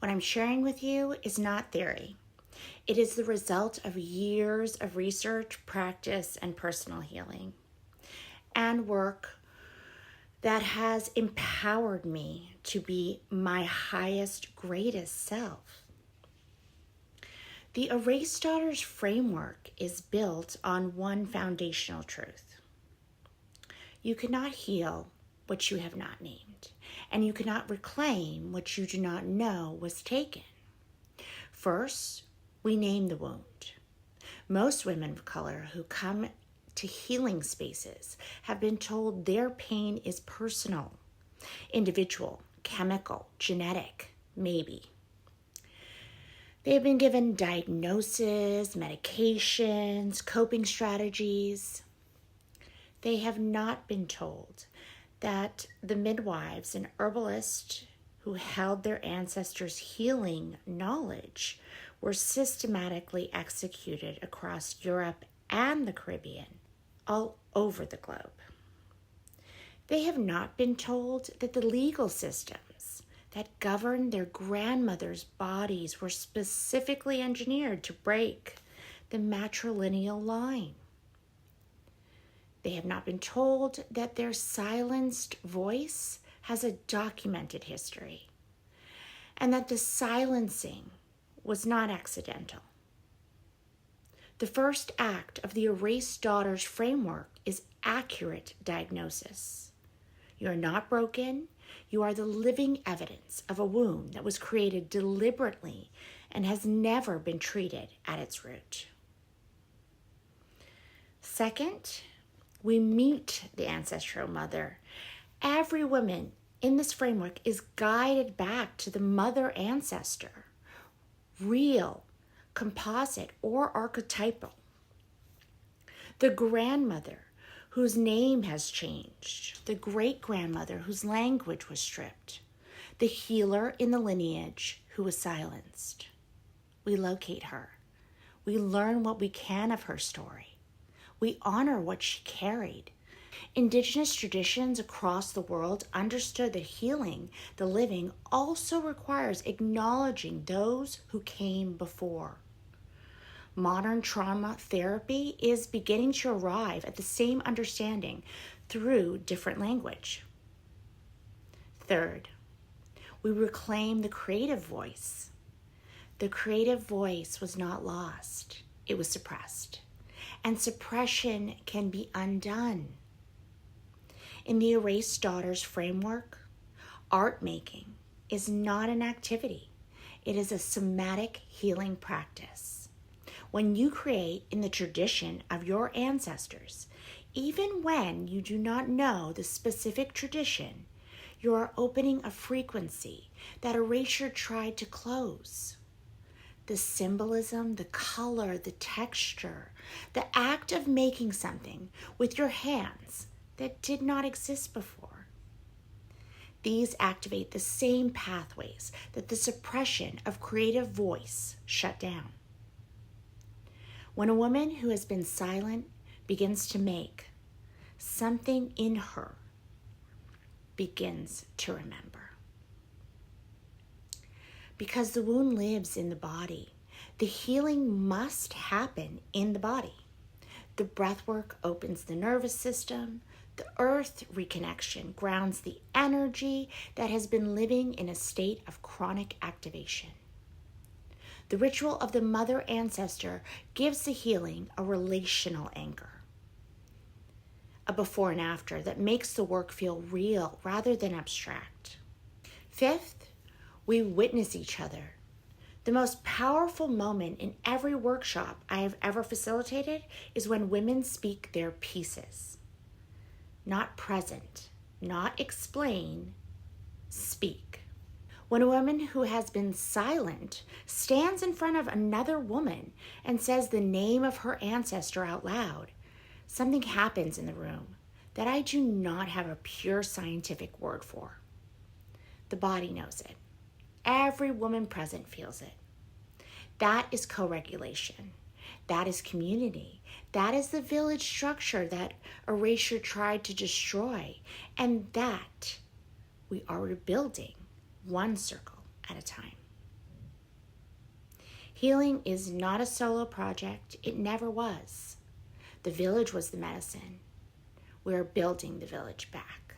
What I'm sharing with you is not theory. It is the result of years of research, practice, and personal healing, and work that has empowered me to be my highest, greatest self. The Erased Daughters framework is built on one foundational truth. You cannot heal what you have not named, and you cannot reclaim what you do not know was taken. First, we name the wound. Most women of color who come to healing spaces have been told their pain is personal, individual, chemical, genetic, maybe. They have been given diagnoses, medications, coping strategies. They have not been told that the midwives and herbalists who held their ancestors' healing knowledge were systematically executed across Europe and the Caribbean, all over the globe. They have not been told that the legal systems that governed their grandmothers' bodies were specifically engineered to break the matrilineal line. They have not been told that their silenced voice has a documented history, and that the silencing was not accidental. The first act of the Erased Daughters framework is accurate diagnosis. You are not broken. You are the living evidence of a wound that was created deliberately and has never been treated at its root. Second, we meet the ancestral mother. Every woman in this framework is guided back to the mother ancestor, real, composite, or archetypal. The grandmother whose name has changed, the great-grandmother whose language was stripped, the healer in the lineage who was silenced. We locate her. We learn what we can of her story. We honor what she carried. Indigenous traditions across the world understood that healing the living also requires acknowledging those who came before. Modern trauma therapy is beginning to arrive at the same understanding through different language. Third, we reclaim the creative voice. The creative voice was not lost, it was suppressed. And suppression can be undone. In the Erased Daughters framework, art making is not an activity. It is a somatic healing practice. When you create in the tradition of your ancestors, even when you do not know the specific tradition, you are opening a frequency that erasure tried to close. The symbolism, the color, the texture, the act of making something with your hands that did not exist before. These activate the same pathways that the suppression of creative voice shut down. When a woman who has been silent begins to make, something in her begins to remember. Because the wound lives in the body, the healing must happen in the body. The breathwork opens the nervous system. The earth reconnection grounds the energy that has been living in a state of chronic activation. The ritual of the mother ancestor gives the healing a relational anchor, a before and after that makes the work feel real rather than abstract. Fifth, we witness each other. The most powerful moment in every workshop I have ever facilitated is when women speak their pieces. Not present, not explain, speak. When a woman who has been silent stands in front of another woman and says the name of her ancestor out loud, something happens in the room that I do not have a pure scientific word for. The body knows it. Every woman present feels it. That is co-regulation. That is community. That is the village structure that erasure tried to destroy, and that we are rebuilding one circle at a time. Healing is not a solo project. It never was. The village was the medicine. We're building the village back.